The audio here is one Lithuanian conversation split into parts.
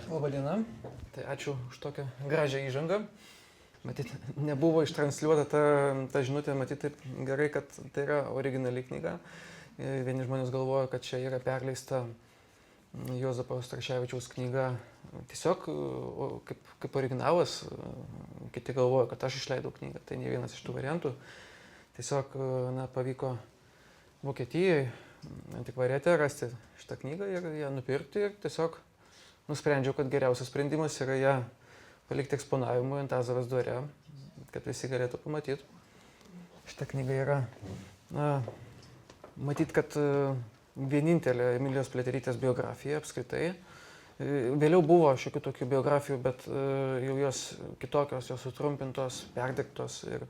Labadiena. Tai ačiū už tokią gražią įžangą. Matyt, nebuvo ištransliuota ta žinutė, matyt, taip gerai, kad tai yra originali knyga. Vieni žmonės galvoja, kad čia yra perleista Juozapo Straševičiaus knyga tiesiog kaip originalas. Kiti galvoja, kad aš išleidau knygą. Tai ne vienas iš tų variantų. Tiesiog pavyko Vokietijai antikvariate rasti šitą knygą ir ją nupirkti ir tiesiog nusprendžiau, kad geriausias sprendimas yra ją palikti eksponavimui Antazavės dvare, kad visi galėtų pamatyti. Šitą knygą yra, matyt, kad vienintelė Emilijos Pliaterytės biografija apskritai. Vėliau buvo šiokių tokių biografijų, bet jau jos kitokios, jos sutrumpintos, perdegtos ir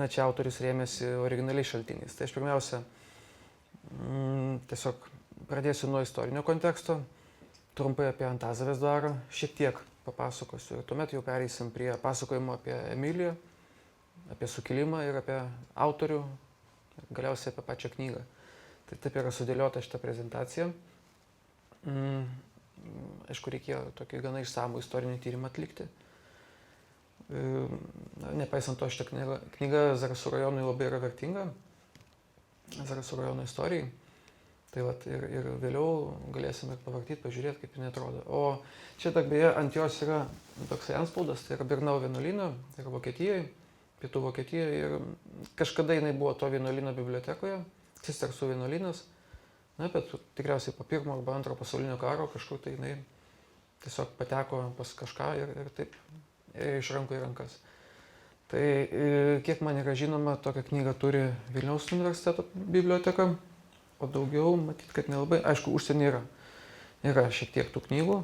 čia autorius rėmėsi originaliais šaltiniais. Tai aš pirmiausia tiesiog pradėsiu nuo istorinio konteksto. Trumpai apie Antazavės dvarą šiek tiek papasakosiu ir tuomet jau pereisim prie pasakojimo apie Emiliją, apie sukilimą ir apie autorių, galiausiai apie pačią knygą. Tai taip yra sudėliota šitą prezentaciją. Aišku, reikėjo tokį gana išsamų istorinį tyrimą atlikti. Nepaisant to, šitą knyga Zarasų rajonui labai yra vertinga, Zarasų rajono istorijai. Tai vat, ir vėliau galėsime pavartyti, pažiūrėti, kaip jinai atrodo. O čia beje ant jos yra toksai antspaudas, tai yra Birnau vienuolyno, tai yra Vokietijoje, pietų Vokietijoje. Ir kažkada jinai buvo to vienuolyno bibliotekoje, Cistersų vienuolynas. Bet tikriausiai po pirmo arba antro pasaulinio karo kažkur tai jinai tiesiog pateko pas kažką ir taip iš rankų į rankas. Tai kiek man yra žinoma, tokią knygą turi Vilniaus universiteto biblioteka. O daugiau, matyt, kad nelabai. Aišku, užsienį yra šiek tiek tų knygų.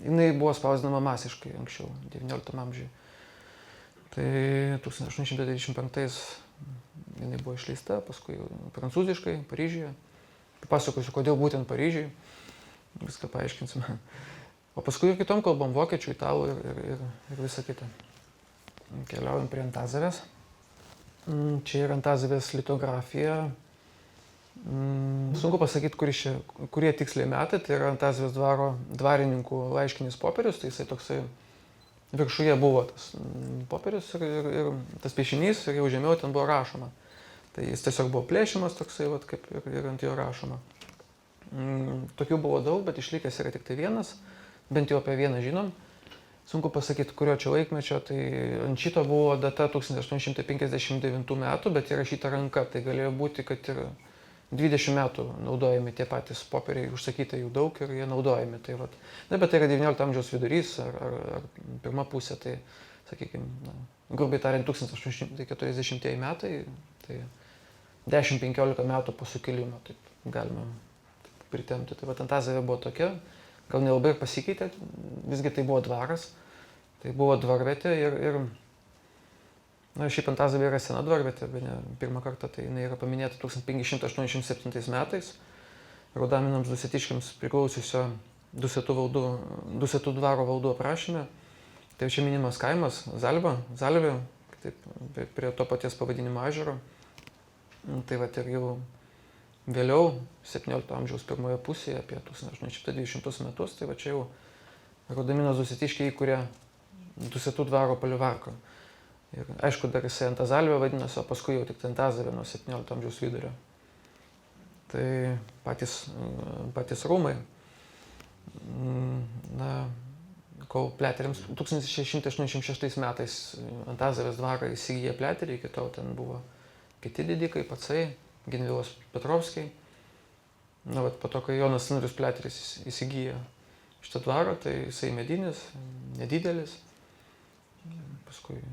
Jinai buvo spausdinama masiškai anksčiau, XIX amžiuje. Tai 1895 jinai buvo išleista, paskui prancūziškai, Paryžiuje. Papasakosiu, kodėl būtent Paryžiuje. Viską paaiškinsime. O paskui ir kitom kalbom, vokiečių, italų ir visa kita. Keliaujam prie Antazavės. Čia yra Antazavės litografija. Sunku pasakyti, kurie tiksliai metai, tai yra Antazavės dvaro dvarininkų laiškinis popierius, tai jisai toksai viršuje buvo tas popierius ir tas piešinys ir jau žemiau ten buvo rašoma. Tai jis tiesiog buvo plėšimas toksai, kaip ir ant jo rašoma. Tokių buvo daug, bet išlikęs yra tik tai vienas, bent jau apie vieną žinom. Sunku pasakyti, kurio čia laikmečio, tai ant šito buvo data 1859 metų, bet įrašyta ranka, tai galėjo būti, kad ir 20 metų naudojami tie patys popieriai, užsakyta jų daug ir jie naudojami. Tai bet tai yra XIX amžiaus vidurys ar pirma pusė, tai, sakykime, grubiai tariant, 1840 metai, tai 10-15 metų po sukilimo, taip galima pritempti. Tai Antazavė buvo tokia, gal nelabai ir pasikeitė, visgi tai buvo dvaras, tai buvo dvarvietė ir šiaip Antazavė yra sena dvarvietė, pirmą kartą tai jinai yra paminėta 1587 metais, Raudaminams dusetiškiams priklausiusio Dusetų dvaro valdų aprašyme. Tai čia minimas kaimas Zalvė, taip, prie to paties pavadinimo ežero. Tai ir jau vėliau, 17 amžiaus pirmoje pusėje, apie 1820 metus, tai čia jau Raudaminos dusetiškiai įkūrė Dusetų dvaro palivarką. Ir aišku, dar jisai Antazalvė vadinasi, o paskui jau tik Antazavė nuo 17 amžiaus vidurio. Tai patys rūmai. Kol pliateriams 1686 metais Antazavės dvarą įsigyja pliateriai, iki tol ten buvo kiti didikai, Pacai, Genvilas Petrovskiai. Po to, kai Jonas Nurius pliateris įsigyja šitą dvarą, tai jisai medinis, nedidelis. Paskui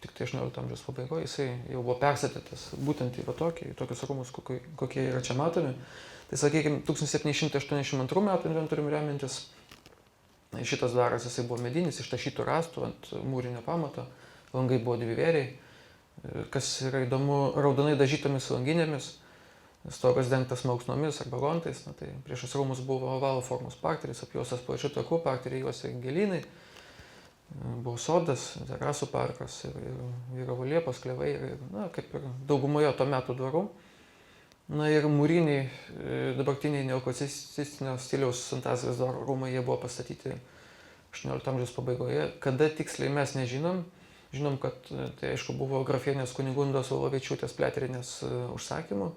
tik tai 18 amžiaus pabaigoje jisai jau buvo perstatytas būtent į tokius rūmus, kokie yra čia matomi. Tai sakykime, 1782 metų inventorium remiantis, šitas dvaras jisai buvo medinis, iš tašytų rąstų ant mūrinio pamato, langai buvo dvivėriai, kas yra įdomu, raudonai dažytomis langinėmis, stogas dengtas malksnomis arba gontais, tai priešas rūmus buvo ovalo formos parteris, apjuostas plačiu taku, parteriai juosia gėlynai. Buvo sodas, terasų parkas ir vyravo liepos, klevai, kaip ir daugumoje to metų dvarų. Na ir mūriniai, dabartiniai neoklacistinio stiliaus Antazavės dvaro rūmai, jie buvo pastatyti 18 amžiaus pabaigoje. Kada tiksliai mes nežinom. Žinom, kad tai aišku buvo grafienės Kunigundos Valavičiūtės Pliaterienės užsakymu.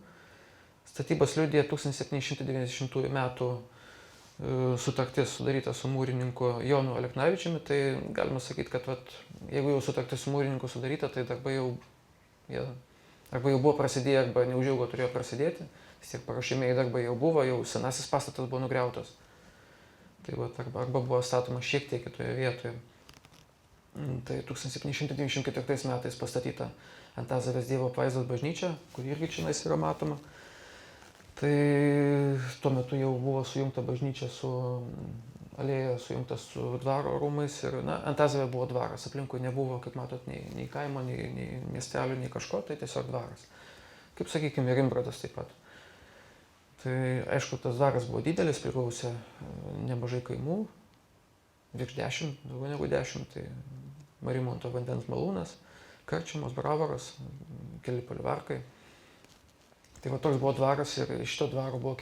Statybos liudija 1790 metų sutartis sudaryta su mūrininku Jonu Aleknavičiumi. Tai galima sakyti, kad jeigu jau sutartis su mūrininku sudaryta, tai darbai jau buvo prasidėję arba neužilgo turėjo prasidėti. Vis tiek paruošiamieji darbai jau buvo, jau senasis pastatas buvo nugriautas. Tai arba buvo statoma šiek tiek kitoje vietoje. Tai 1794 metais pastatyta Antazavės Dievo apvaizdos bažnyčia, kur irgi čionais yra matoma. Tai tuo metu jau buvo sujungta bažnyčia su alėja, sujungta su dvaro rūmais ir Antazavė buvo dvaras. Aplinkui nebuvo, kaip matot, nei kaimo, nei miestelio, nei kažko, tai tiesiog dvaras. Kaip sakykime, Rimbradas taip pat. Tai aišku, tas dvaras buvo didelis, priklausė nemažai kaimų, virš 10, daugiau negu 10, tai Marimonto vandens malūnas, Karčiamos, Bravoras, keli palivarkai. Tai toks buvo dvaras ir iš šito dvaro buvo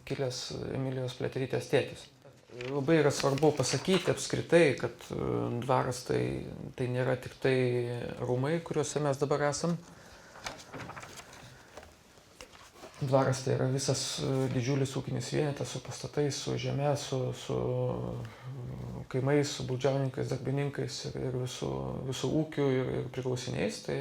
kilęs Emilijos Pliaterytės tėtis. Labai yra svarbu pasakyti apskritai, kad dvaras tai nėra tik tai rūmai, kuriuose mes dabar esam. Dvaras tai yra visas didžiulis ūkinis vienetas su pastatais, su žeme, su kaimais, su baudžiauninkais, darbininkais ir visų ūkių ir priklausiniais. Tai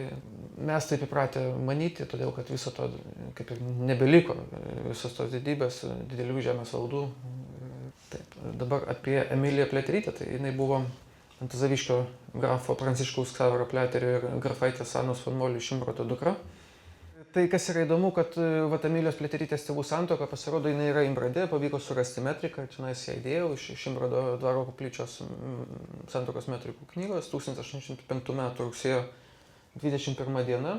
mes taip įpratę manyti, todėl kad viso to kaip ir nebeliko, visos tos didybės, didelių žemės valdų. Taip. Dabar apie Emiliją Pliaterytę, tai jinai buvo Antazaviškio grafo Pranciškaus Ksavero Pliaterio ir grafaitės Anos von Molių Šimroto dukra. Tai kas yra įdomu, kad Emilijos Pliaterytės tėvų santuoka, pasirodo, jinai yra Imbrade, pavyko surasti metriką, čia ją įdėjau iš Imbrado dvaro koplyčios santuokos metrikų knygos, 1805 m. rugsėjo 21 diena.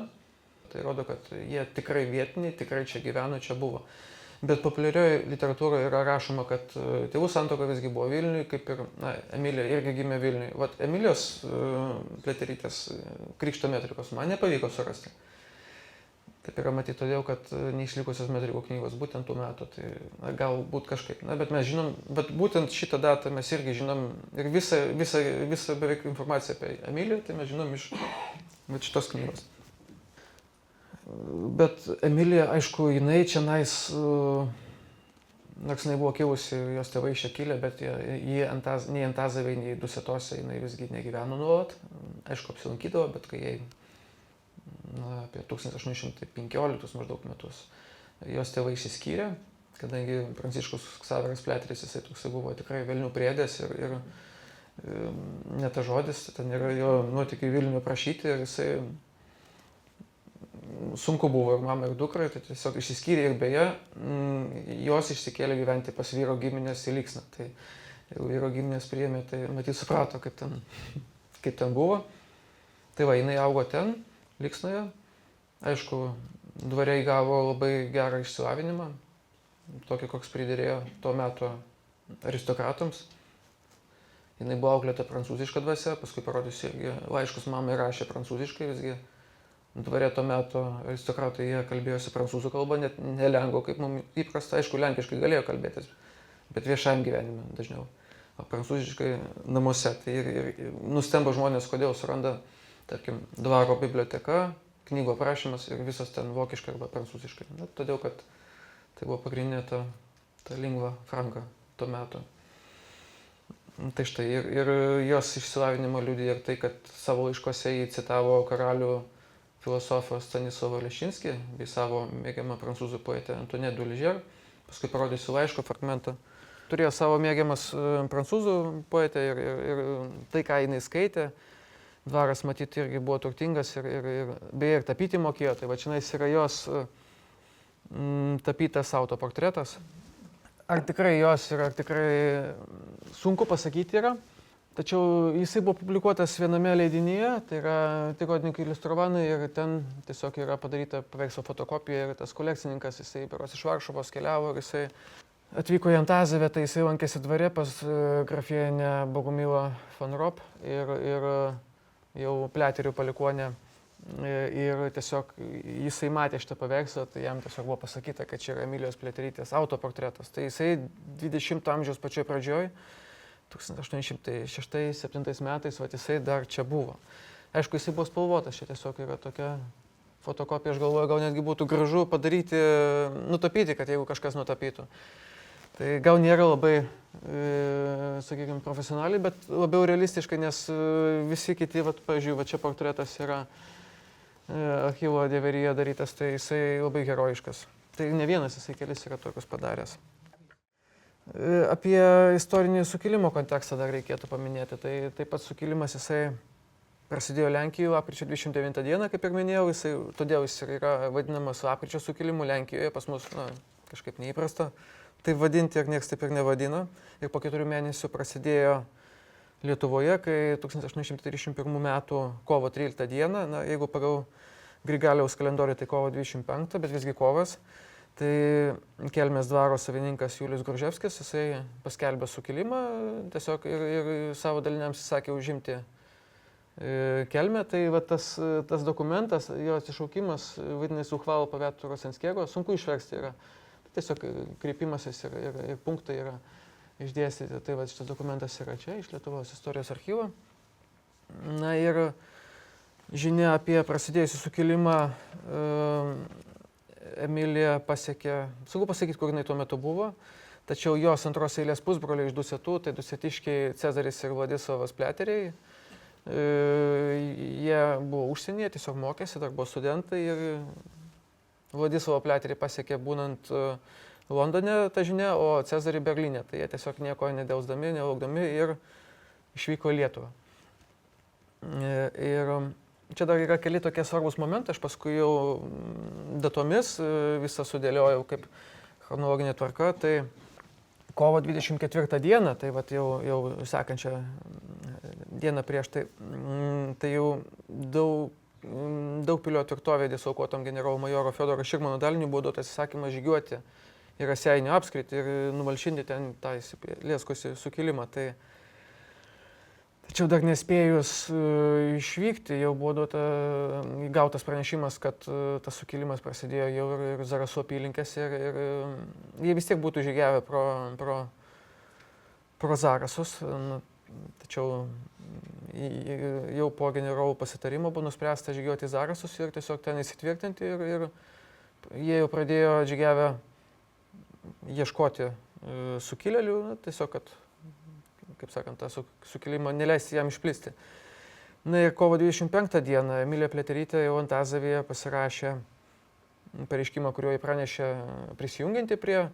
Tai rodo, kad jie tikrai vietiniai, tikrai čia gyveno, čia buvo. Bet populiarioje literatūroje yra rašoma, kad tėvų santuoka visgi buvo Vilniuje, kaip ir Emilija irgi gimė Vilniuje. Emilijos Pliaterytės krikšto metrikos man nepavyko surasti. Taip yra matyti todėl, kad neišlikusios metrikų knygos būtent tų metų, tai galbūt kažkaip. Bet mes žinom, bet būtent šitą datą mes irgi žinom ir visą beveik informaciją apie Emiliją, tai mes žinom iš šitos knygos. Bet Emilija, aišku, jinai čia nors jinai buvo kilusi, jos tėvai iš čia kilę, bet nei Antazavėje, nei Dusetose jinai visgi negyveno nuolat. Aišku, apsilankydavo, bet kai jai apie 1815 maždaug metus jos tėvai išsiskyrė, kadangi Pranciškus Ksaveras Pliateris, jisai toksai buvo tikrai velnių priedęs ir ne ta žodis, ten yra jo nuotykiai Vilniuje aprašyti ir jisai sunku buvo ir mamai ir dukrai, tai tiesiog išsiskyrė ir beje, jos išsikėlė gyventi pas vyro giminės į Liksną. Tai jau vyro giminės priėmė, tai matyt suprato, kaip ten buvo. Tai va, jinai augo ten, Liksnoje. Aišku, dvare įgavo labai gerą išsilavinimą, tokį, koks priderėjo tuo metu aristokratams. Jinai buvo auklėta prancūziška dvasia, paskui parodysiu irgi laiškus mamai rašė prancūziškai, visgi dvare tuo metu aristokratai jie kalbėjosi prancūzų kalbą, net ne lenkų, kaip mums įprasta, aišku, lenkiškai galėjo kalbėtis, bet viešajam gyvenime dažniau, o prancūziškai namuose. Tai ir nustemba žmonės, kodėl suranda, tarkim, dvaro biblioteka, knygų aprašymas ir visas ten vokiškai arba prancūziškai. Todėl, kad tai buvo pagrindinė ta lingva franka tuo metu. Tai štai, ir jos išsilavinimo liudija ir tai, kad savo laiškuose jį citavo karalių filosofą Stanislavą Leščinskį bei savo mėgiamą prancūzų poetę Antoinette d'Oliger. Paskui parodysiu laiško fragmentą. Turėjo savo mėgiamas prancūzų poetę ir tai, ką jinai skaitė. Dvaras, matyti, irgi buvo turtingas ir beje ir tapyti mokėjo. Tai va čionais yra jos tapytas autoportretas. Ar tikrai jos yra, ar tikrai sunku pasakyti yra. Tačiau jisai buvo publikuotas viename leidinyje, tai yra Tyrodininkai iliustrovanai ir ten tiesiog yra padaryta paveikslo fotokopija ir tas kolekcininkas, jisai berods iš Varšuvos keliavo ir jisai atvyko į Antazavę, tai jisai lankėsi dvare pas grafienę Bogumilą von Rop ir jau Pliaterių palikuonę Ir tiesiog jisai matė šitą paveikslą, tai jam tiesiog buvo pasakyta, kad čia yra Emilijos Pliaterytės autoportretas. Tai jisai 20 amžiaus pačioje pradžioje, 1806-1807 metais, va, jisai dar čia buvo. Aišku, jisai buvo spalvotas, čia tiesiog yra tokia fotokopija, aš galvoju, gal netgi būtų gražu padaryti, nutapyti, kad jeigu kažkas nutapytų. Tai gal nėra labai, sakykime, profesionaliai, bet labiau realistiškai, nes visi kiti, va, pavyzdžiui, va čia portretas yra archyvo dėveryje darytas, tai jisai labai herojiškas. Tai ne vienas, jisai kelis yra tokius padaręs. Apie istorinį sukilimo kontekstą dar reikėtų paminėti. Tai taip pat sukilimas jisai prasidėjo Lenkijoje lapkričio 29 dieną, kaip ir minėjau, todėl jis yra vadinamas lapkričio sukilimu Lenkijoje, pas mus kažkaip neįprasta taip vadinti, ir nieks taip ir nevadina. Ir po 4 mėnesių prasidėjo Lietuvoje, kai 1831 m. kovo 13 dieną, jeigu pagal Grigaliaus kalendorių tai kovo 25, bet visgi kovas, tai Kelmės dvaro savininkas Julius Gruževskis, jisai paskelbė sukilimą tiesiog ir savo daliniams įsakė užimti Kelmę. Tai va, tas dokumentas, jo atsišaukimas, vadinasi Uchvalo paveto Rosenskiego, sunku išversti yra. Tai tiesiog kreipimasis ir punktai yra išdėstyti. Tai va, šitas dokumentas yra čia, iš Lietuvos istorijos archyvo. Na ir žinia apie prasidėjusią sukilimą Emilija pasiekė, sunku pasakyti, kur jinai tuo metu buvo, tačiau jos antros eilės pusbroliai iš Dusetų, tai dusetiškiai Cezaris ir Vladislavas Pliateriai, jie buvo užsienyje, tiesiog mokėsi, dar buvo studentai ir Vladislavą Pliaterį pasiekė būnant Londone ta žinia, o Cezarį Berlyne. Tai jie tiesiog nieko nedelsdami, nelaukdami ir išvyko į Lietuvą. Ir čia dar yra keli tokie svarbus momentai, aš paskui jau datomis visą sudėliojau kaip chronologinė tvarka. Tai kovo 24 dieną, tai vat jau sekančią dieną prieš tai jau Daugpilio tvirtovėje dislokuotam generolo majoro Fiodoro Širmano daliniui buvo duotas įsakymas žygiuoti į Raseinių apskritį ir numalšinti ten tą įsilieskusį sukilimą. Tačiau dar nespėjus išvykti, jau buvo gautas pranešimas, kad tas sukilimas prasidėjo jau ir Zarasų apylinkėse ir jie vis tiek būtų žygiavę pro Zarasus. Tačiau jau po generolų pasitarimo buvo nuspręsta žygiuoti į Zarasus ir tiesiog ten įsitvirtinti ir jie jau pradėjo žygiavę ieškoti sukilėlių, tiesiog, kad, kaip sakant, tą sukilimą neleisti jam išplisti. Na ir kovo 25 dieną Emilija Pliaterytė jau Antazavėje pasirašė pareiškimą, kuriuo jį pranešė prisijungianti prie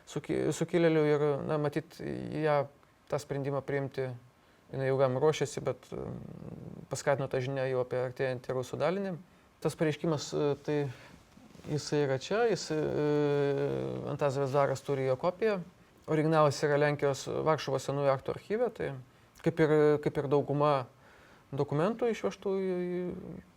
sukilėlių ir, na, matyt, ją tą sprendimą priimti, jinai jau gam ruošėsi, bet paskatino tą žinią jau apie artėjantį rusų dalinį. Tas pareiškimas, tai jisai yra čia, Antazavės dvaras turi jo kopiją. Originalas yra Lenkijos Varšuvos senųjų aktų archyve, tai kaip ir dauguma dokumentų išvežtų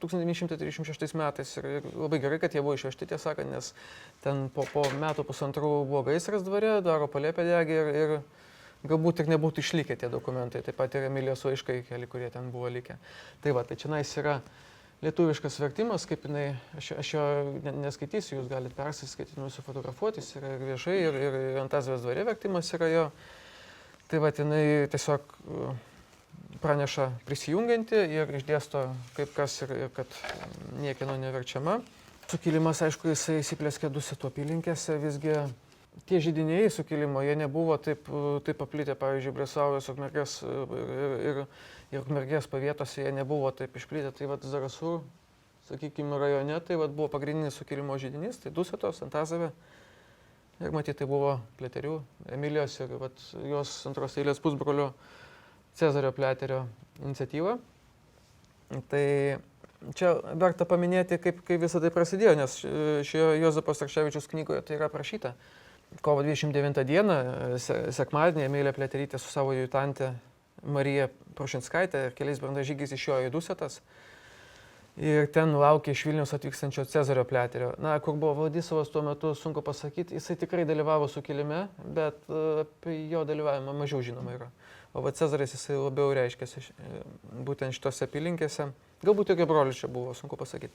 1936 metais. Ir labai gerai, kad jie buvo išvežti, tiesą sakant, nes ten po metų pusantrų buvo gaisras dvare, dvaro palėpė degė ir galbūt ir nebūtų išlikę tie dokumentai. Taip pat ir Emilijos laiškai keli, kurie ten buvo likę. Tai va, tai čionais yra lietuviškas vertimas, kaip jinai, aš jo neskaitysiu, jūs galite persiskaityti, nusifotografuotis, yra ir viešai, ir Antazavės dvare vertimas yra jo. Tai va, jinai tiesiog praneša prisijungianti ir išdėsto kaip kas ir kad niekieno neverčiama. Sukilimas, aišku, jisai įsiplėskė Dusetų apylinkėse, visgi tie židiniai sukilimo, jie nebuvo taip paplitę, pavyzdžiui, Breslaujos, Ukmergės ir Ukmergės pavietose jie nebuvo taip išplitę. Tai vat Zarasų, sakykime, rajone, tai vat buvo pagrindinis sukilimo židinys, tai Dusetos, Antazavė. Ir matyt, tai buvo Pliaterių, Emilijos ir vat jos antros eilės pusbrolio Cezario Pliaterio iniciatyva. Tai čia verta paminėti, kaip visą tai prasidėjo, nes šioje Juozapo Starševičiaus knygoje tai yra aprašyta. Kovo 29 dieną, sekmadienį, Emilija Pliaterytė su savo adjutante Marija Prošinskaitė ir keliais bendražygiais išėjo į Dusetas. Ir ten laukė iš Vilniaus atvykstančio Cezario Pliaterio. Na, kur buvo Vladislavas tuo metu, sunku pasakyti, jisai tikrai dalyvavo sukilime, bet apie jo dalyvavimą mažiau žinoma yra. O va Cezaris jisai labiau reiškėsi būtent šitose apylinkėse. Galbūt ir brolius čia buvo, sunku pasakyti.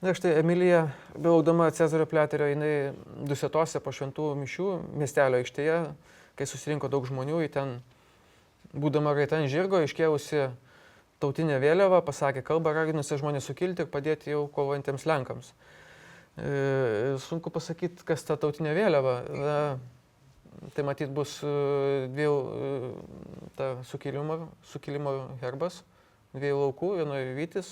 Na štai Emilija, belaukdama Cezario Pleterio, jinai Dusetose po šventų mišių miestelio aikštėje, kai susirinko daug žmonių, ji ten, būdama raita ant žirgo, iškėlusi tautinę vėliavą, pasakė kalbą, raginusi žmonės sukilti ir padėti jau kovojantiems Lenkams. Sunku pasakyti, kas ta tautinė vėliava. Tai matyt bus dviejų ta sukilimo herbas, dviejų laukų, vienoje Vytis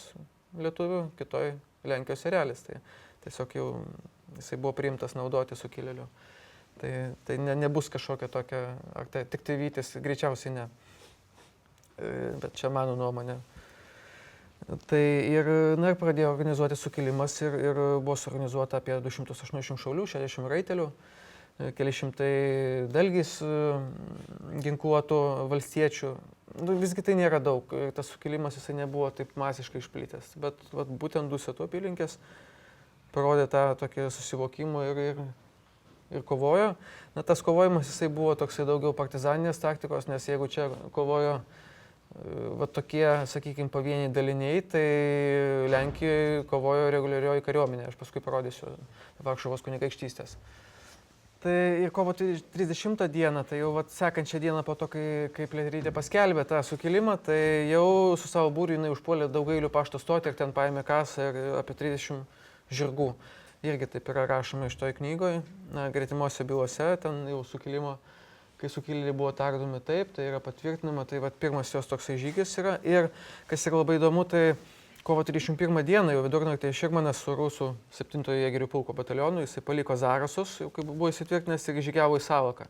lietuvių, kitoje Lenkijos erelis. Tai tiesiog jau jisai buvo priimtas naudoti sukilėliu. Tai nebus kažkokia tokia, ar tai tik tai Vytis, greičiausiai ne. Bet čia mano nuomonė. Tai ir pradėjo organizuoti sukilimas ir buvo suorganizuota apie 280 šaulių, 60 raitelių, keli šimtai dalgys ginkluotų valstiečių. Visgi tai nėra daug, tas sukilimas jisai nebuvo taip masiškai išplitęs, bet būtent Dusetų apylinkės parodė tą tokį susivokimą ir kovojo. Na, tas kovojimas jisai buvo toksai daugiau partizaninės taktikos, nes jeigu čia kovojo tokie, sakykime, pavieniai daliniai, tai Lenkijoje kovojo reguliarioji kariuomenė, aš paskui parodysiu Varšuvos kunigaikštystės. Tai ir kovo 30 dieną, tai jau sekančią dieną po to, kai Pliaterytė paskelbė tą sukilimą, tai jau su savo būriu jinai užpuolė Daugailių pašto stotį ir ten paėmė kasą ir apie 30 žirgų. Irgi taip yra rašoma iš toj knygoje, gretimose bylose, ten jau sukilimo, kai sukilėliai buvo tardomi taip, tai yra patvirtinama, tai pirmas jos toksai žygis yra. Ir kas yra labai įdomu, tai kovo 31 dieną jau vidurnaktį Širmanas su rusų 7-ojo jėgerių pulko batalionu, jisai paliko Zarasus, jau kaip buvo įsitvirtinęs ir žygiavo į Salaką.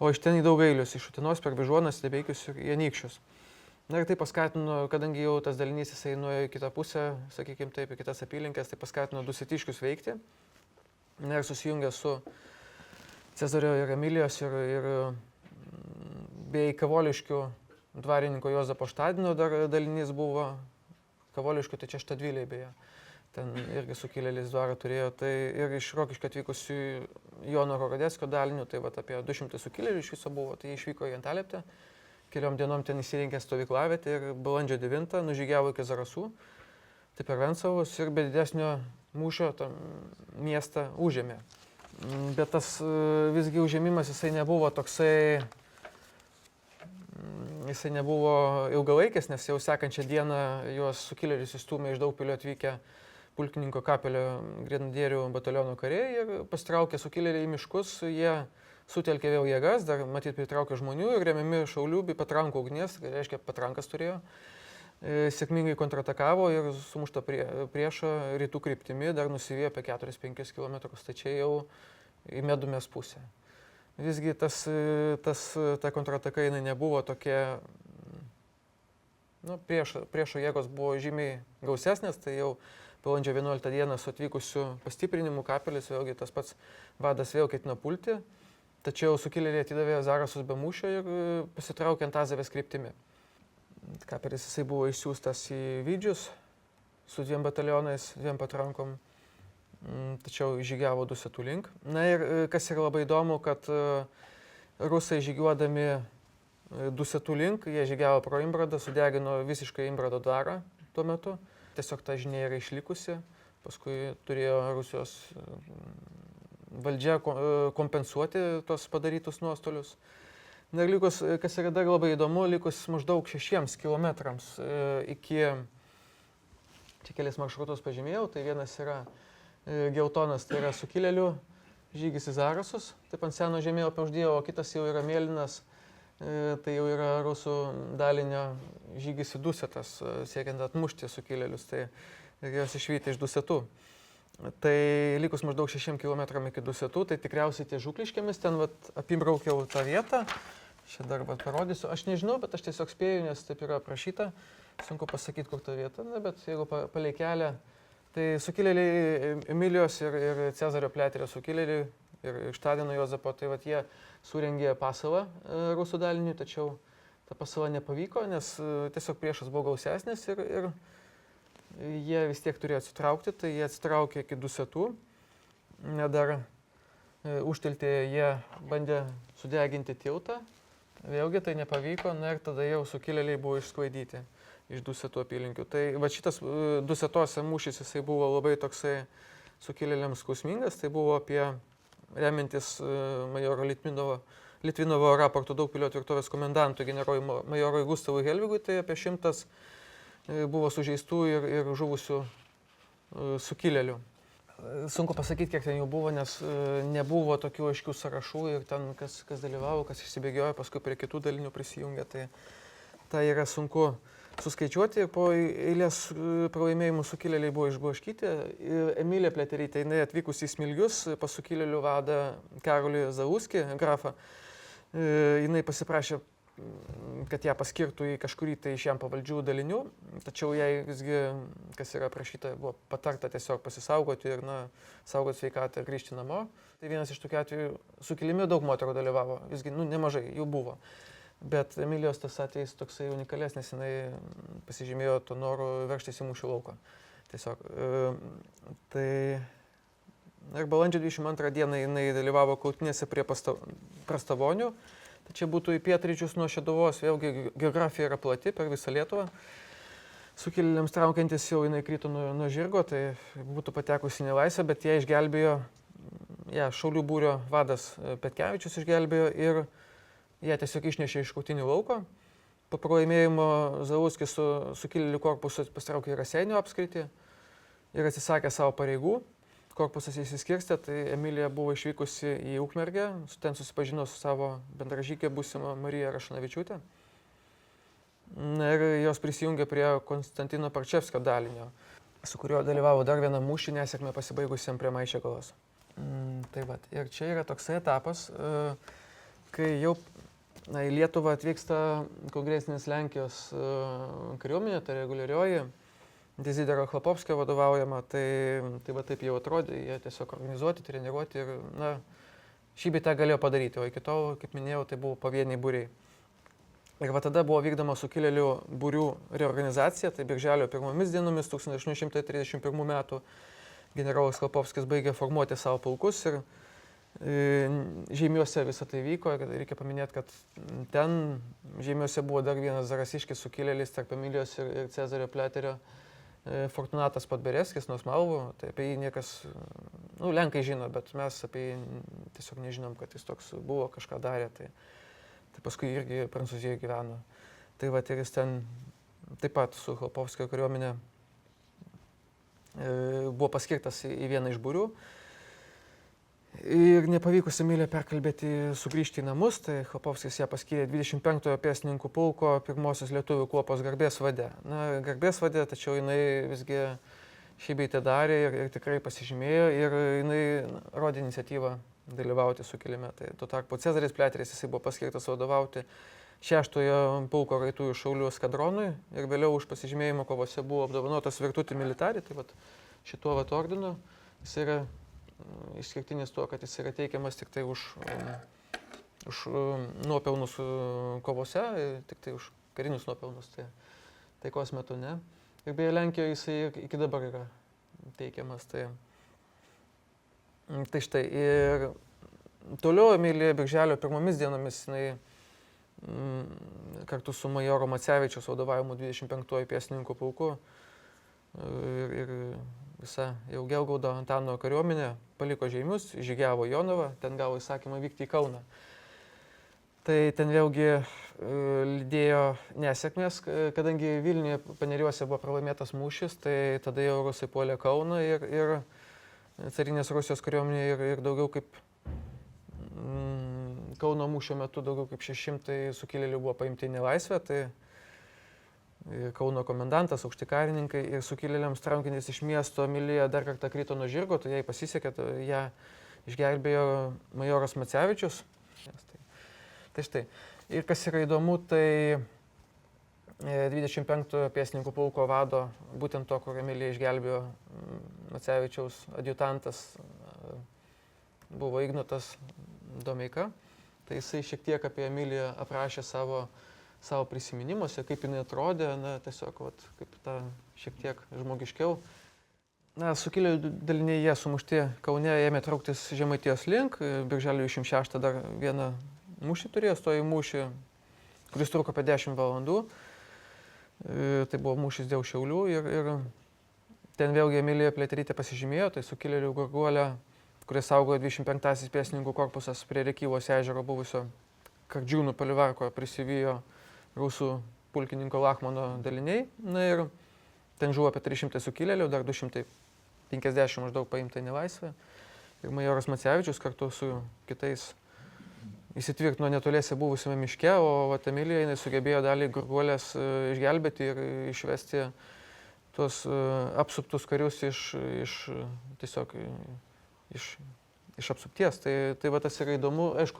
O iš ten į Daugailius, iš Utenos per Vyžuoną, Stebeikius ir Anykščius. Na ir tai paskatino, kadangi jau tas dalinys jisai nuėjo į kitą pusę, sakykime taip, į kitas apylinkės, tai paskatino Dusetiškius veikti. Na ir susijungė su Cezario ir Emilijos ir bei Kavoliškių dvarininko Jozapo Štadino dar dalinys buvo. Kavoliškių, tai čia Štadviliai beje, ten irgi sukilėlis dvarą turėjo, tai ir iš Rokiškio atvykusių Jono Horodeckio dalinių, tai apie 200 sukilėlių iš viso buvo, tai jie išvyko į Antalieptę, keliom dienom ten įsirinkė stovyklavietę ir balandžio 9 nužygiavo iki Zarasų, tai per Vencavus ir be didesnio mūšio tą miestą užėmė. Bet tas visgi užėmimas jisai nebuvo toksai, jisai nebuvo ilgalaikis, nes jau sekančią dieną juos sukilėlius įstūmė iš Daugpilio atvykę pulkininko Kapelio grenadierių bataliono kariai ir pasitraukė sukilėliai į miškus, jie sutelkė vėl jėgas, dar matyt pritraukė žmonių ir remiami šaulių bei patrankų ugnies, tai reiškia patrankas turėjo, sėkmingai kontratakavo ir sumušto priešo rytų kryptimi dar nusivėjo apie 4-5 km, tai čia jau į Medumės pusę. Visgi ta kontrataka jinai nebuvo tokia, priešo jėgos buvo žymiai gausesnės, tai jau balandžio 11 dieną su atvykusiu pastiprinimu Kapelis, vėlgi tas pats vadas vėl ketino pulti, tačiau sukilėliai atidavė Zarasus be mūšio ir pasitraukė Antazavės kryptimi. Kapelis jisai buvo išsiųstas į Vydžius su 2 batalionais, 2 patrankom. Tačiau žygiavo Dusetų link. Na ir kas yra labai įdomu, kad rusai žygiuodami Dusetų link, jie žygiavo pro Imbradą, sudegino visiškai Imbrado dvarą tuo metu. Tiesiog ta žinia yra išlikusi, paskui turėjo Rusijos valdžia kompensuoti tos padarytus nuostolius. Na ir likus, kas yra dar labai įdomu, likus maždaug 6 kilometrams iki, čia kelias maršrutus pažymėjau, tai vienas yra geltonas, tai yra sukilėlių žygis į Zarasus, taip ant seno žemėlapio uždėjau, o kitas jau yra mėlynas, tai jau yra rusų dalinio žygis į Dusetas, siekiant atmušti sukilėlius, tai juos išvyti iš Dusetų. Tai likus maždaug 6 km iki Dusetų, tai tikriausiai tie žukliškėmis, ten apimbraukiau tą vietą, čia dar parodysiu, aš nežinau, bet aš tiesiog spėju, nes taip yra aprašyta, sunku pasakyti, kur ta vieta, bet jeigu palei kelią, tai sukilėliai Emilijos ir Cezario Pleterio sukilėliai ir Štadino Jozapo, tai jie surengė pasalą rusų daliniui, tačiau ta pasala nepavyko, nes tiesiog priešas buvo gausesnis ir jie vis tiek turėjo atsitraukti, tai jie atsitraukė iki Dusetų, dar užtiltėje jie bandė sudeginti tiltą, Vėlgi tai nepavyko, na ir tada jau sukilėliai buvo išsklaidyti iš Dusetų apylinkių. Tai va šitas Dusetose mūšis jisai buvo labai toksai sukilėliams skausmingas, tai buvo apie remintis majoro Litvinovo raportu Daugpilio tvirtovės komendantui generolui majorui Gustavui Helvigui, tai apie 100 buvo sužeistų ir žuvusių sukilėlių. Sunku pasakyti, kiek ten jų buvo, nes nebuvo tokių aiškių sąrašų ir ten kas dalyvavo, kas išsibėgiojo, paskui prie kitų dalinių prisijungė, tai yra sunku suskaičiuoti. Po eilės pralaimėjimų sukilėliai buvo išblaškyti. Emilija Pliaterytė, jinai atvykusi į Smilgius pas sukilėlių vadą Karolį Zaluskį, grafą, jinai pasiprašė, kad ją paskirtų į kažkurį tai iš jam pavaldžių dalinių, tačiau jai visgi, kas yra aprašyta, buvo patarta tiesiog pasisaugoti ir saugoti sveikatą ir grįžti namo. Tai vienas iš tokių atvejų, sukilime daug moterų dalyvavo, visgi nemažai jų buvo. Bet Emilijos tas atvejis toksai unikalesnis, jinai pasižymėjo to noru veržtis į mūšių lauką. Tiesiog. Ir balandžio 22 dieną jinai dalyvavo kautynėse prie Prastavonių. Tai čia būtų į pietryčius nuo Šeduvos, vėlgi geografija yra plati per visą Lietuvą. Sukilėliams traukiantis jau jinai krito nuo žirgo, tai būtų patekusi nelaisvę, bet ją išgelbėjo, šaulių būrio vadas Petkevičius išgelbėjo ir ją tiesiog išnešė iš kautynių lauko. Po pralaimėjimo Zaluskis su sukilėlių korpusu pasitraukė į Raseinių apskritį ir atsisakė savo pareigų. Korpusas įsiskirstė, tai Emilija buvo išvykusi į Ukmergę, ten susipažino su savo bendražykė būsima Marija Rašanavičiūtė. Ir jos prisijungė prie Konstantino Parčevskio dalinio, su kuriuo dalyvavo dar vieną mūšį nesėkmę pasibaigusiam prie Maišiagalos. Tai va, ir čia yra toksai etapas, kai jau į Lietuvą atvyksta kongresinės Lenkijos kariuomenė, tai reguliarioji. Dezidero Chlapovskio vadovaujama, tai va taip jau atrodė, jie tiesiog organizuoti, treniruoti ir, šį bei tą galėjo padaryti, o iki tol, kaip minėjau, tai buvo pavieniai būriai. Ir va tada buvo vykdoma sukilėlių būrių reorganizacija, tai birželio pirmomis dienomis 1831 metų generolas Chlapovskis baigė formuoti savo pulkus ir Žeimiuose visą tai vyko. Reikia paminėti, kad ten Žeimiuose buvo dar vienas zarasiškis sukilėlis tarp Emilijos ir Cezario Pliaterio, Fortunatas Podbereskis nuo Smalvų, tai apie jį niekas, Lenkai žino, bet mes apie jį tiesiog nežinom, kad jis toks buvo, kažką darė, tai paskui irgi Prancūzijoje gyveno. Tai va, ir jis ten taip pat su Chlapovskio kariuomenė buvo paskirtas į vieną iš būrių. Ir nepavykus Emiliją perkalbėti sugrįžti į namus, tai Chlapovskis ją paskyrė 25-ojo pėstininkų pulko pirmosios lietuvių kuopos garbės vade. Garbės vade, tačiau jinai visgi šį bei tą darė ir tikrai pasižymėjo ir jinai rodė iniciatyvą dalyvauti sukilime. Tai tuo tarpu Cezaris Pliateris, jisai buvo paskirtas vadovauti 6-ojo pulko raitųjų šaulių eskadronui ir vėliau už pasižymėjimo kovose buvo apdovanotas Virtuti Militari, tai vat šituo vat ordinu jis yra išskirtinis tuo, kad jis yra teikiamas tik tai už nuopelnus kovose, tik tai už karinius nuopelnus, tai taikos metu ne. Ir beje, Lenkijoje jisai iki dabar yra teikiamas. Tai štai. Ir toliau Emilija birželio pirmomis dienomis jinai kartu su majoro Macevičiaus vadovavimu 25-ojo pėstininkų pulku ir visa jau Gelgaudo Antano kariuomenė paliko Žeimius, žygiavo Jonavą, ten gavo įsakymą vykti į Kauną. Tai ten vėlgi lydėjo nesėkmės, kadangi Vilniuje Paneriuose buvo pralaimėtas mūšis, tai tada jau rusai puolė Kauną ir carinės Rusijos kariuomenė ir daugiau kaip Kauno mūšio metu daugiau kaip 600 sukilėlių buvo paimti į nelaisvę, tai Kauno komendantas, aukšti karininkai ir sukilėliams traukiantis iš miesto Emilija dar kartą krito nuo žirgo, tai jai pasisekė, ją išgelbėjo majoras Macevičius. Tai štai. Ir kas yra įdomu, tai 25-ojo pėstininkų pulko vado, būtent to, kur Emilija išgelbėjo Macevičiaus adjutantas, buvo Ignotas Domeika. Tai jisai šiek tiek apie Emiliją aprašė savo prisiminimuose, kaip jinai atrodė, tiesiog kaip ta šiek tiek žmogiškiau. Sukilėlių daliniai jie sumušti Kaune ėmė trauktis Žemaitijos link, birželio 26 dar vieną mūšį turėjo, stojo į mūšį, kuris truko apie 10 valandų. Tai buvo mūšis dėl Šiaulių ir ten vėlgi Emilija Pliaterytė pasižymėjo, tai sukilėlių Gurguolė, kuris saugojo 25-asis pėstininkų korpusas prie Rėkyvos ežero buvusio Kardžiūnų palivarko, prisivijo rusų pulkininko Lachmano daliniai. Na ir ten žuvo apie 300 sukilėlių, dar 250 maždaug paimta į nelaisvę. Ir majoras Macevičius kartu su kitais įsitvirtino netoliese buvusiame miške, o Emilija sugebėjo dalį Gurguolės išgelbėti ir išvesti tuos apsuptus karius iš apsupties. Tai tas yra įdomu, aišku,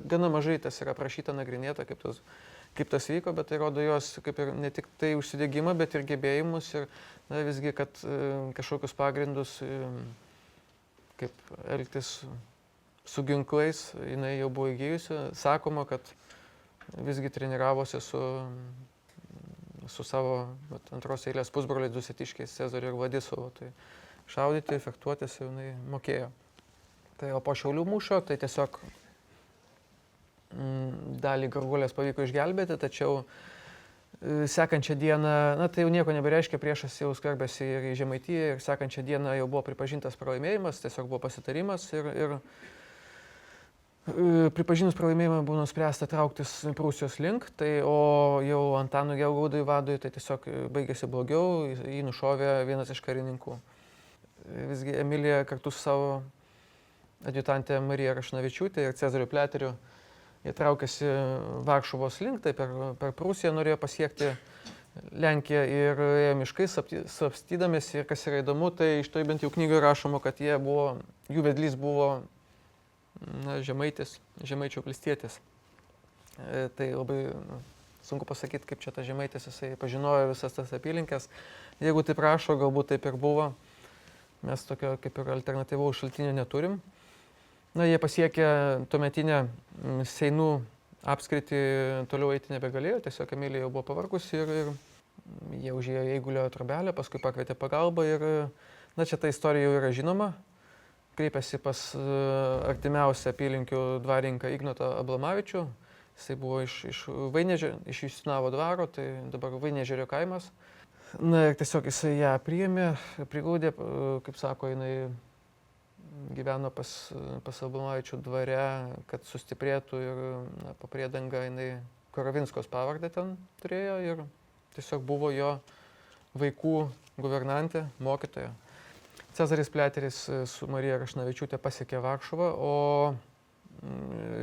gana mažai tas yra aprašyta, nagrinėta, kaip tas vyko, bet tai rodo jos kaip ir ne tik tai užsidegimą, bet ir gebėjimus ir visgi, kad kažkokius pagrindus, kaip elgtis su ginklais, jinai jau buvo įgyjusi. Sakoma, kad visgi treniravosi su savo antros eilės pusbroliais dusetiškiais Cezariu ir Vladisovu. Tai šaudyti, fechtuotis jinai mokėjo. Tai o po Šiaulių mūšio tai tiesiog dalį Gurguolės pavyko išgelbėti, tačiau sekančią dieną, tai jau nieko nebereiškia, priešas jau skverbėsi ir į Žemaitiją ir sekančią dieną jau buvo pripažintas pralaimėjimas, tiesiog buvo pasitarimas ir pripažinus pralaimėjimą buvo nuspręsta trauktis Prūsijos link, o jau Antanui Gelgaudui vadui tai tiesiog baigėsi blogiau, jį nušovė vienas iš karininkų. Visgi Emilija kartu su savo adjutantė Marija Rašnavičiūtė ir Cezariu Pliateriu jie traukėsi Varšuvos link, tai per Prūsiją norėjo pasiekti Lenkiją ir ėjo miškais, slapstydamėsi. Ir kas yra įdomu, tai iš to bent jau knygoje rašoma, kad jų vedlys buvo Žemaitis, Žemaičio Klistietis. Tai labai sunku pasakyti, kaip čia tas Žemaitis, jisai pažinojo visas tas apylinkės. Jeigu taip rašo, galbūt taip ir buvo. Mes tokio kaip ir alternatyvaus šaltinio neturim. Jie pasiekė tuometinę Seinų apskritį, toliau eiti nebegalėjo, tiesiog Emilija jau buvo pavargusi ir jie užėjo į Eigulio trobelę, paskui pakvietė pagalbą ir čia ta istorija jau yra žinoma. Kreipėsi pas artimiausią apylinkių dvarininką Ignotą Ablamavičių, jisai buvo iš Vainežerio, iš Justinavo dvaro, tai dabar Vainežerio kaimas. Ir tiesiog jisai ją priėmė, priglaudė, kaip sako, jinai gyveno pas Ablamavičių dvare, kad sustiprėtų ir po priedanga jinai Korovinskos pavardę ten turėjo ir tiesiog buvo jo vaikų guvernantė, mokytoja. Cezaris Pliateris su Marija Rašnavičiūtė pasiekė Varšuvą,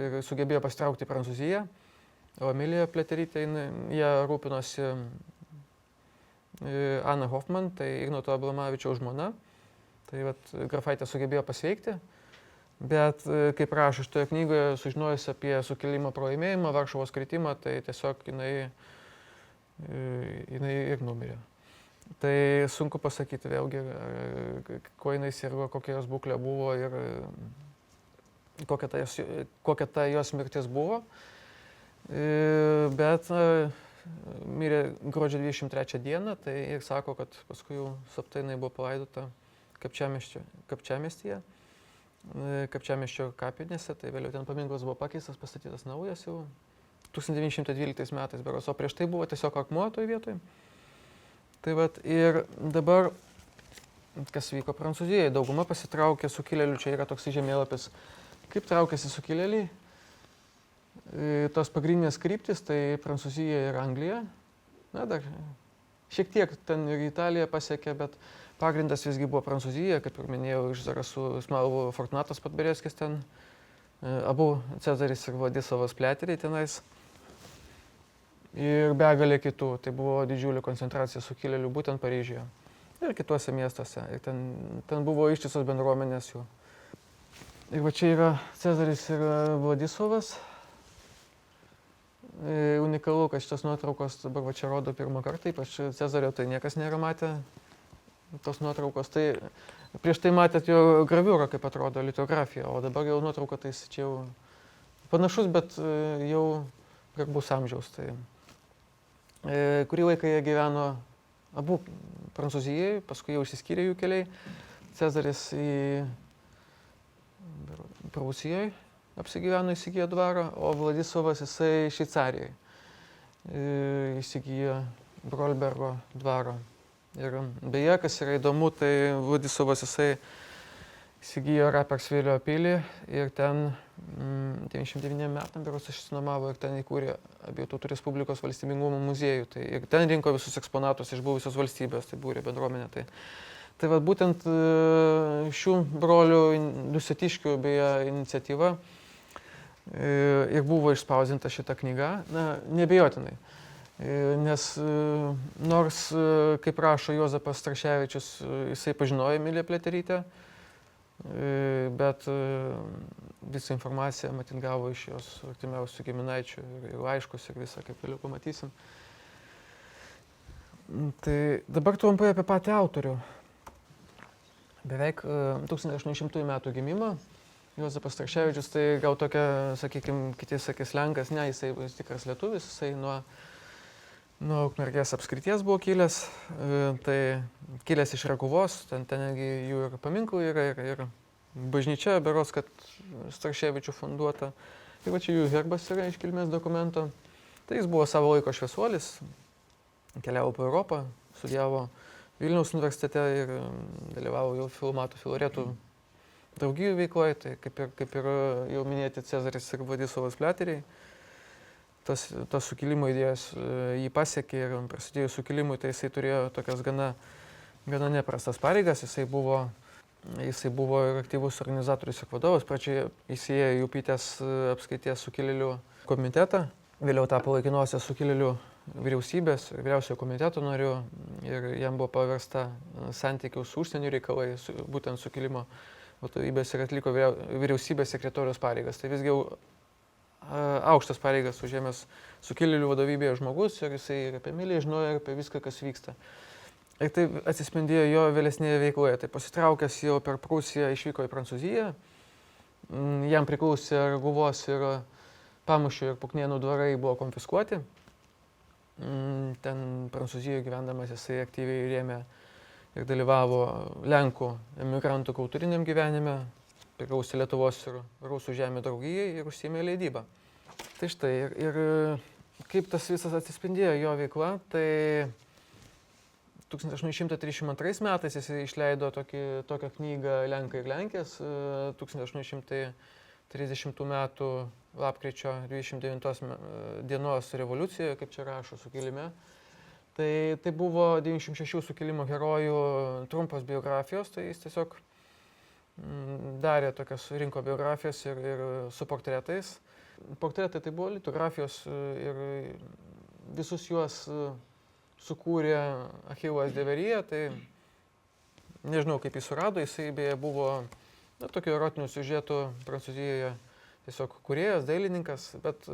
ir sugebėjo pasitraukti į Prancūziją, o Emilija Pliaterytė, jie rūpinosi Ana Hoffman, tai Ignoto Ablamavičiaus žmona. Tai grafaitė sugebėjo pasveikti, bet kaip rašo šitoje knygoje, sužinojus apie sukilimo pralaimėjimą, Varšuvos kritimą, tai tiesiog jinai ir numirė. Tai sunku pasakyti vėlgi, kuo jinai sirgo, kokia jos būklė buvo ir kokia ta jos mirtis buvo. Bet mirė gruodžio 23 dieną, tai ir sako, kad paskui jau slaptai jinai buvo palaidota Kapčiamiestyje, Kapčiamiesčio kapinėse, tai vėliau ten paminklas buvo pakeistas, pastatytas naujas jau 1912 metais beros, o prieš tai buvo tiesiog akmuo toj vietoj. Tai ir dabar, kas vyko Prancūzijoje, dauguma pasitraukė sukilėlių, čia yra toks žemėlapis, kaip traukėsi sukilėliai. Tos pagrindinės kryptis, tai Prancūzija ir Anglija, dar šiek tiek ten ir Italija pasiekė, bet pagrindas visgi buvo Prancūzija, kaip ir minėjau, iš Zarasų Smalvų Fortunatas Podberėskis ten, abu Cezaris ir Vladislavas Pliateriai tenais. Ir begalė kitų, tai buvo didžiulė koncentracija sukilėlių būtent Paryžiuje ir kituose miestuose. Ir ten buvo ištisos bendruomenės jų. Ir va čia yra Cezaris ir Vladislavas. Unikalu, kad šitas nuotraukos dabar va čia rodo pirmą kartą, ypač Cezario tai niekas nėra matę. Tos nuotraukos, tai prieš tai matėt jo graviūrą, kaip atrodo litografija, o dabar jau nuotrauka tai čia jau panašus, bet jau garbus amžiaus. Tai kurį laiką jie gyveno abu Prancūzijoje, paskui jau išsiskyrė jų keliai. Cezaris į Prūsijoje, apsigyveno, įsigijo dvarą, o Vladislovas jisai Šveicarijoje įsigijo Brolbergo dvaro. Ir beje, kas yra įdomu, tai Vladislovas jisai įsigijo Rapersvilio pilį ir ten 99 metam berods išsinuomavo ir ten įkūrė Abiejų Tautų Respublikos valstybingumo muziejų. Tai ir ten rinko visus eksponatus iš buvusios valstybės, tai būrė bendruomenė. Tai va būtent šių brolių Dusetiškių beje iniciatyva ir buvo išspausdinta šita knyga, neabejotinai. Nes nors, kaip rašo Juozapas Straševičius, jisai pažinojo Emiliją Pliaterytę, bet visą informaciją matyt gavo iš jos artimiausių giminaičių ir laiškus ir visą, kaip vėliau pamatysim. Tai dabar trumpai apie patį autorių. Beveik 1800 metų gimimo. Juozapas Straševičius tai gal tokia, sakykime, kiti sakys Lenkas, ne, jisai tikras lietuvis, jisai nuo Ukmergės apskrities buvo kilęs, tai kilęs iš Rakuvos, ten jų ir paminklų yra, ir bažnyčia, berods, kad Straševičių funduota. Tai va čia jų herbas yra iš kilmės dokumento. Tai jis buvo savo laiko šviesuolis, keliavo po Europą, studijavo Vilniaus universitete ir dalyvavo jau Filomatų Filaretų draugijų veikloje, tai kaip ir jau minėti Cezaris ir Vladislovas Pliateriai. Tas sukilimo idėjas jį pasiekė ir prasidėjus sukilimui, tai jisai turėjo tokias gana neprastas pareigas. Jisai buvo ir aktyvus organizatorius ir vadovas. Pradžioje įsijėjo į Upytės apskrities sukilėlių komitetą, vėliau tapo laikinosios sukilėlių vyriausybės, vyriausiojo komiteto nariu ir jam buvo paversta santykių su užsienio reikalai, būtent sukilimo vadovybės ir atliko vyriausybės sekretoriaus pareigas. Tai visgi jau aukštas pareigas užėmęs sukilėlių vadovybėje žmogus ir jisai ir apie Emiliją žinojo ir apie viską, kas vyksta. Ir tai atsispindėjo jo vėlesnėje veikloje. Tai pasitraukęs jau per Prūsiją išvyko į Prancūziją. Jam priklausė Raguvos ir Pamuščio ir Puknėnų dvarai buvo konfiskuoti. Ten Prancūzijoje gyvendamas jisai aktyviai rėmė ir dalyvavo Lenkų emigrantų kultūriniam gyvenime, priklausė Lietuvos ir Rusų žemių draugijai ir užsiėmė leidybą. Tai štai, ir kaip tas visas atsispindėjo jo veikla, tai 1832 metais jis išleido tokią knygą Lenkai ir Lenkės, 1830 metų lapkričio 29 dienos revoliucijoje, kaip čia rašo, sukilime. Tai buvo 96 sukilimo herojų trumpas biografijos, tai jis tiesiog darė tokias rinko biografijas ir su portretais. Portretai tai buvo litografijos ir visus juos sukūrė Achilas Deveryje, tai nežinau kaip jis surado, jisai beje buvo tokių erotinių siužetų Prancūzijoje tiesiog kūrėjas, dailininkas, bet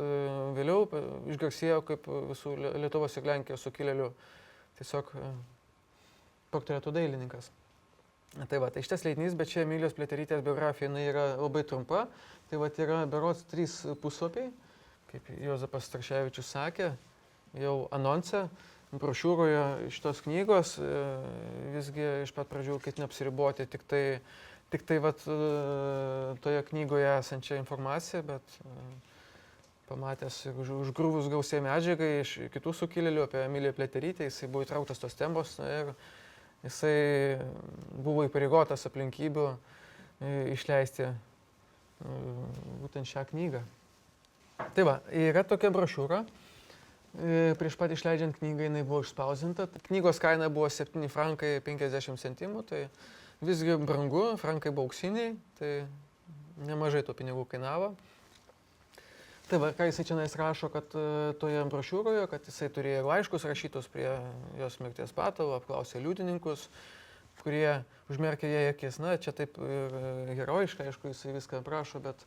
vėliau išgarsėjo kaip visų Lietuvos ir Lenkijos sukilėlių tiesiog portretų dailininkas. Tai va, tai šitas leidinys, bet čia Emilijos Pliaterytės biografija yra labai trumpa. Tai va, yra berods 3 puslapiai, kaip Juozapas Straševičius sakė, jau anonse, brošiūroje šitos knygos, visgi iš pat pradžių ketina apsiriboti tik tai vat, toje knygoje esančią informaciją, bet pamatęs ir užgrūvus gausiai medžiagai iš kitų sukilėlių apie Emiliją Pliaterytę, jisai buvo įtrauktas tos temos ir jisai buvo įpareigotas aplinkybių išleisti būtent šią knygą. Tai va, yra tokia brošiūra. Prieš pat išleidžiant knygą jinai buvo išspausdinta. Knygos kaina buvo 7 frankai 50 centimų, tai visgi brangu, frankai buvo auksiniai, tai nemažai to pinigų kainavo. Tai va, ką jisai čia rašo, kad toje brošiūroje, kad jisai turėjo laiškus rašytus prie jos mirties patalo, apklausė liudininkus, kurie užmerkė jai akis. Na, čia taip herojiškai, aišku, jisai viską aprašo, bet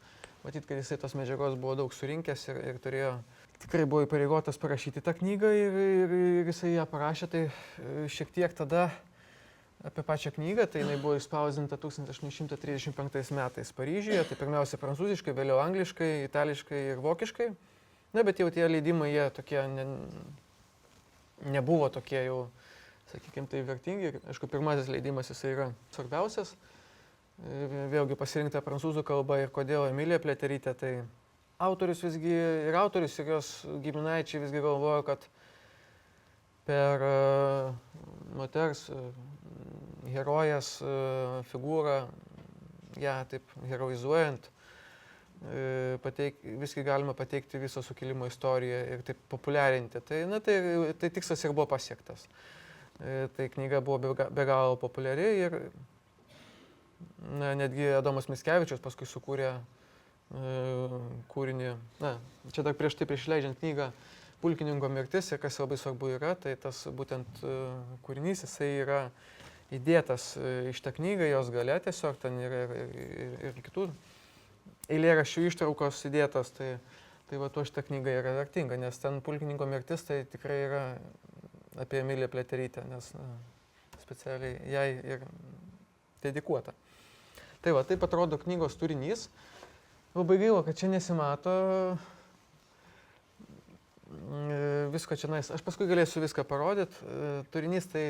matyt, kad jisai tos medžiagos buvo daug surinkęs ir turėjo, tikrai buvo įpareigotas parašyti tą knygą ir jisai ją parašė, tai šiek tiek tada apie pačią knygą, tai jinai buvo išspausdinta 1835 metais Paryžiuje, tai pirmiausia prancūziškai, vėliau angliškai, itališkai ir vokiškai. Na, bet jau tie leidimai, jie tokie nebuvo tokie jau, sakykime, tai vertingi. Aišku, pirmasis leidimas jisai yra svarbiausias. vėlgi pasirinkta prancūzų kalba ir kodėl Emilija Pliaterytė, tai autorius visgi ir autorius ir jos giminaičiai visgi galvojo, kad per moters herojas figūrą, ją taip heroizuojant, visgi galima pateikti viso sukilimo istoriją ir taip populiarinti. Tai tikslas ir buvo pasiektas. Tai knyga buvo be galo populiari ir netgi Adomas Mickevičius paskui sukūrė kūrinį, čia dar prieš išleidžiant knygą Pulkininko mirtis ir kas labai svarbu yra, tai tas būtent kūrinys, jisai yra įdėtas į šitą knygą, jos gale tiesiog, ten yra ir kitų eilėraščių ištraukos įdėtos, tai va tuo šitą knygą yra vertinga, nes ten Pulkininko mirtis tai tikrai yra apie Emiliją Pliaterytę, nes specialiai jai ir dedikuota. Tai va, taip atrodo knygos turinys. Labai gaila, kad čia nesimato visko čia nais. Aš paskui galėsiu viską parodyti. Turinys tai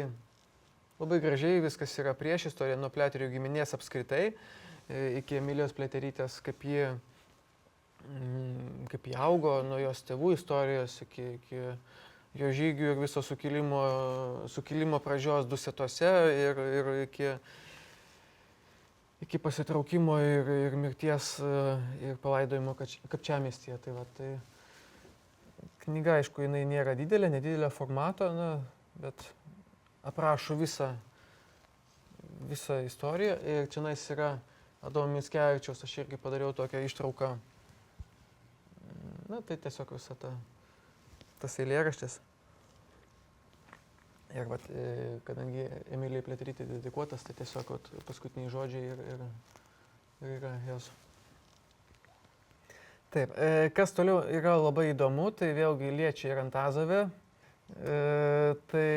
labai gražiai, viskas yra prieš istoriją nuo Pliaterių giminės apskritai iki Emilijos Pliaterytės, kaip ji augo, nuo jos tėvų istorijos iki jo žygių ir viso sukilimo pradžios Dusetose ir iki pasitraukimo ir mirties ir palaidojimo Kapčiamiestyje. Tai va, tai knyga, aišku, jinai nėra nedidelio formato, bet aprašo visą istoriją ir čia yra Adomo Mickevičiaus, aš irgi padariau tokią ištrauką. Tai tiesiog visa tas eilėraštis. Ir kadangi Emilijai Pliaterytei dedikuotas, tai tiesiog paskutiniai žodžiai ir yra jos. Taip, kas toliau yra labai įdomu, tai vėlgi liečia ir Antazavę. Tai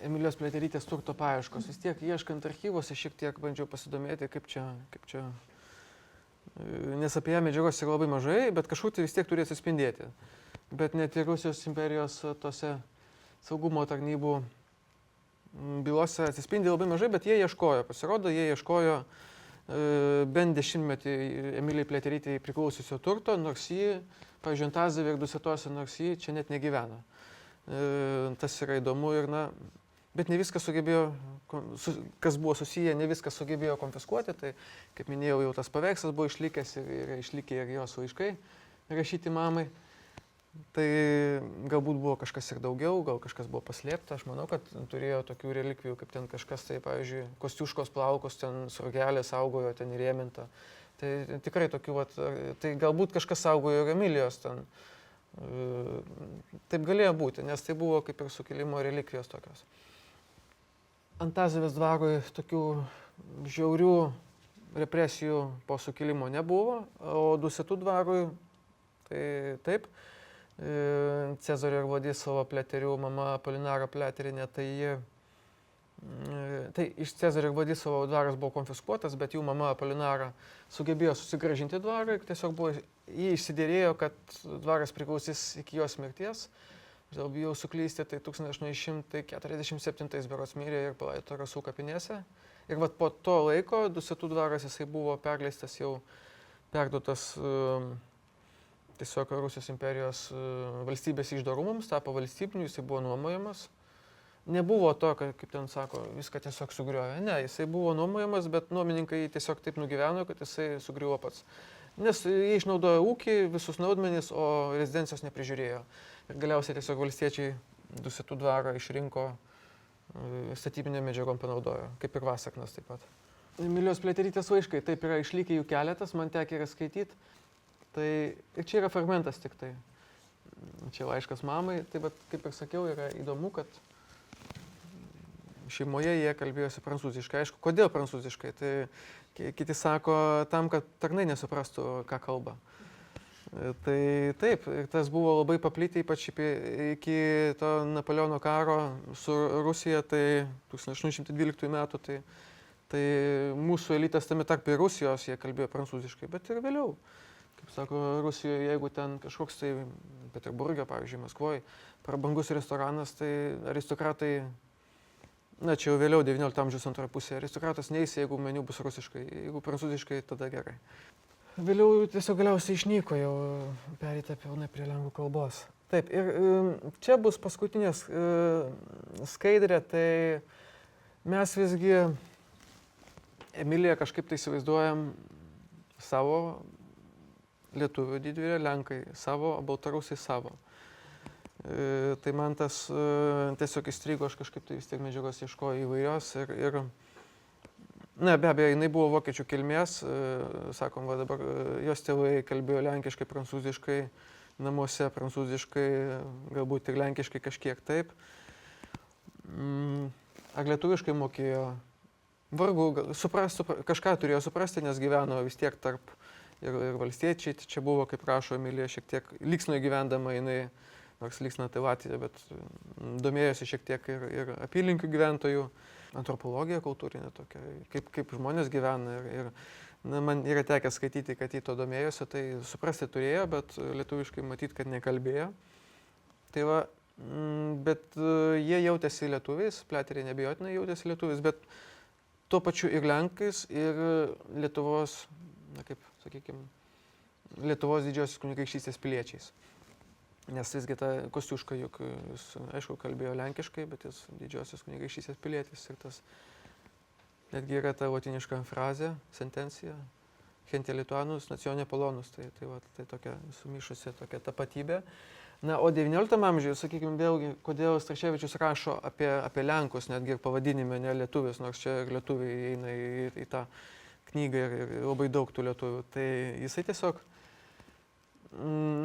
Emilijos Pliaterytės turto paieškos. Vis tiek ieškant archyvose šiek tiek bandžiau pasidomėti, kaip čia. Nes apie ją medžiagos yra labai mažai, bet kažkur tai vis tiek turi atsispindėti. Bet net ir Rusijos imperijos tose saugumo tarnybų bylose atsispindi labai mažai, bet jie ieškojo. Pasirodo, jie ieškojo bent 10-metį Emilijai Pliaterytei priklausiusio turto, nors jį, pavyzdžiui, Antazavėje ir Dusetose, nors jį čia net negyveno. Tas yra įdomu ir bet ne viskas sugebėjo, kas buvo susiję, ne viskas sugebėjo konfiskuoti, tai kaip minėjau, jau tas paveikslas buvo išlikęs ir išlikė ir jos laiškai rašyti mamai. Tai galbūt buvo kažkas ir daugiau, gal kažkas buvo paslėpta, aš manau, kad turėjo tokių relikvijų, kaip ten kažkas, tai pavyzdžiui, Kostiuškos plaukus, ten sorgelė saugojo, ten įrėminta. Tai tikrai tokių, tai galbūt kažkas saugojo ir Emilijos ten. Taip galėjo būti, nes tai buvo kaip ir sukilimo relikvijos tokios. Antazavės dvarui tokių žiaurių represijų po sukilimo nebuvo, o Dusetų dvarui tai taip. Cezario ir Vladislovo Pliaterių mama Apolinara Pliaterinė, tai iš Cezario ir Vladislovo dvaras buvo konfiskuotas, bet jų mama Apolinara sugebėjo susigrąžinti dvarą ir tiesiog jį išsiderėjo, kad dvaras priklausys iki jos mirties. Aš bijau suklysti, tai 1847 berods mirė ir palaidota Rasų kapinėse. Ir po to laiko Dusetų dvaras jisai buvo perleistas, jau perduotas tiesiog Rusijos imperijos valstybės iždarumams, tapo valstybiniu, jisai buvo nuomojamas. Nebuvo to, kaip ten sako, viską tiesiog sugriovė. Ne, jisai buvo nuomojamas, bet nuomininkai tiesiog taip nugyveno, kad jisai sugriuvo pats. Nes jie išnaudojo ūkį, visus naudmenis, o rezidencijos neprižiūrėjo. Ir galiausiai tiesiog valstiečiai Dusetų dvarą išrinko, statybinėm medžiagom panaudojo, kaip ir Vasaknas taip pat. Emilijos Pliaterytės laiškai, taip yra išlikę jų keletas, man tekia yra skaityti. Tai ir čia yra fragmentas tik tai. Čia laiškas mamai, tai bet kaip ir sakiau, yra įdomu, kad šeimoje jie kalbėjosi prancūziškai. Aišku, kodėl prancūziškai? Tai kiti sako tam, kad tarnai nesuprastų, ką kalba. Tai taip, tas buvo labai paplitę, ypač iki to Napoleono karo su Rusija, tai 1812 metų, tai mūsų elitas tame tarp ir Rusijos, jie kalbėjo prancūziškai, bet ir vėliau. Kaip sako, Rusijoje, jeigu ten kažkoks tai Peterburgė, pavyzdžiui, Maskvoje, prabangus restoranas, tai aristokratai Na, čia jau vėliau 19 amžiaus antroje pusėje. Aristokratas neįs, jeigu meniu bus rusiškai, jeigu prancūziškai, tada gerai. Vėliau tiesiog galiausiai išnyko, jau pereita pilnai prie lenkų kalbos. Taip, ir čia bus paskutinės skaidrė, tai mes visgi Emiliją kažkaip tai įsivaizduojam savo, lietuvių didvyriai, lenkai savo, baltarusiai savo. Tai man tas tiesiog įstrigo, aš kažkaip tai vis tiek medžiagos ieškoju įvairios ir na, be abejo, jinai buvo vokiečių kilmės, sakom, va dabar jos tėvai kalbėjo lenkiškai, prancūziškai, namuose prancūziškai, galbūt ir lenkiškai kažkiek taip. Ar lietuviškai mokėjo? Vargu, kažką turėjo suprasti, nes gyveno vis tiek tarp ir valstiečiai, čia buvo, kaip rašo Emilija, šiek tiek lygsnoje gyvendama jinai, nors lygsna tai Latvija, bet domėjosi šiek tiek ir apylinkių gyventojų, antropologija kultūrinė tokia, kaip žmonės gyvena ir na, man yra tekę skaityti, kad jį to domėjosi, tai suprasti turėjo, bet lietuviškai matyti, kad nekalbėjo. Tai va, bet jie jautėsi lietuviais, Pliateriai nebijotinai jautėsi lietuviais, bet tuo pačiu ir lenkais, ir Lietuvos, na kaip, sakykime, Lietuvos didžiosios kunigaikštystės piliečiais. Nes visgi ta Kostiuška juk, jis, aišku, kalbėjo lenkiškai, bet jis didžiosios kunigaikštystės pilietis. Ir tas, netgi yra ta lotiniška frazė, sentencija, Gentile Lituanus, nationė polonus, tai tokia sumišusi tokia tapatybė. Na, o XIX amžiuje, sakykime, vėlgi, kodėl Straševičius rašo apie Lenkus, netgi ir pavadinime, ne lietuvis, nors čia ir lietuviai eina į tą knygą ir labai daug tų lietuvių. Tai jisai tiesiog,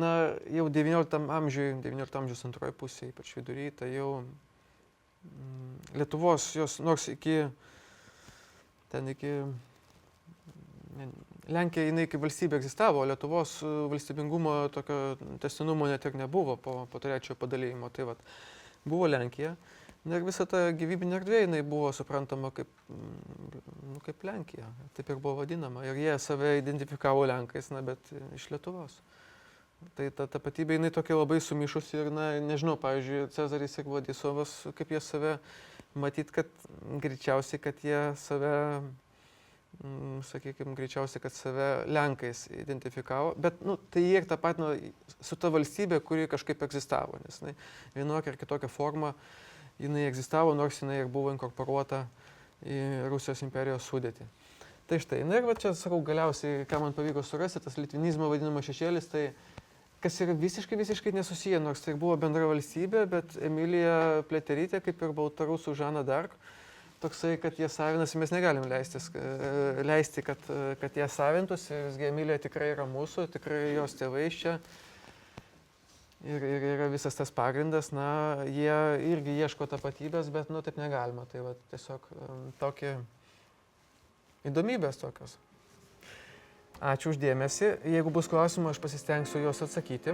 na, jau XIX amžiaus antroje pusėje, ypač viduryje, tai jau Lietuvos, jos nors iki Lenkija, jinai kaip valstybė egzistavo, o Lietuvos valstybingumo tokio tęstinumo net ir nebuvo po trečiojo padalijimo. Tai vat, buvo Lenkija. Ir visa ta gyvybinė erdvė, jinai buvo suprantama kaip Lenkija. Taip ir buvo vadinama. Ir jie save identifikavo Lenkais, na, bet iš Lietuvos. Tai ta tapatybė, jinai tokia labai sumišusi ir, na, nežinau, pavyzdžiui, Cezaris ir Vladislovas, kaip jie save matyt, kad greičiausiai, kad jie save, sakykime, greičiausiai, kad save Lenkais identifikavo, bet, nu, tai jie ir tapatino su ta valstybė, kuri kažkaip egzistavo, nes vienokia ar kitokia forma jinai egzistavo, nors jinai ir buvo inkorporuota į Rusijos imperijos sudėtį. Tai štai, na ir va čia, sakau, galiausiai, ką man pavyko surasti, tas litvinizmo vadinamas šešėlis, tai kas yra visiškai nesusiję, nors tai buvo bendra valstybė, bet Emilija Pliaterytė, kaip ir baltarusų Žana d'Arc, toksai, kad jie savinasi, mes negalim leisti, kad jie savintųsi, visgi Emilija tikrai yra mūsų, tikrai jos tėvai iš čia. Ir yra visas tas pagrindas, na, jie irgi ieško tapatybės, bet, nu, taip negalima. Tai va, tiesiog tokie įdomybės tokios. Ačiū uždėmesi. Jeigu bus klausimų, aš pasistengsiu juos atsakyti.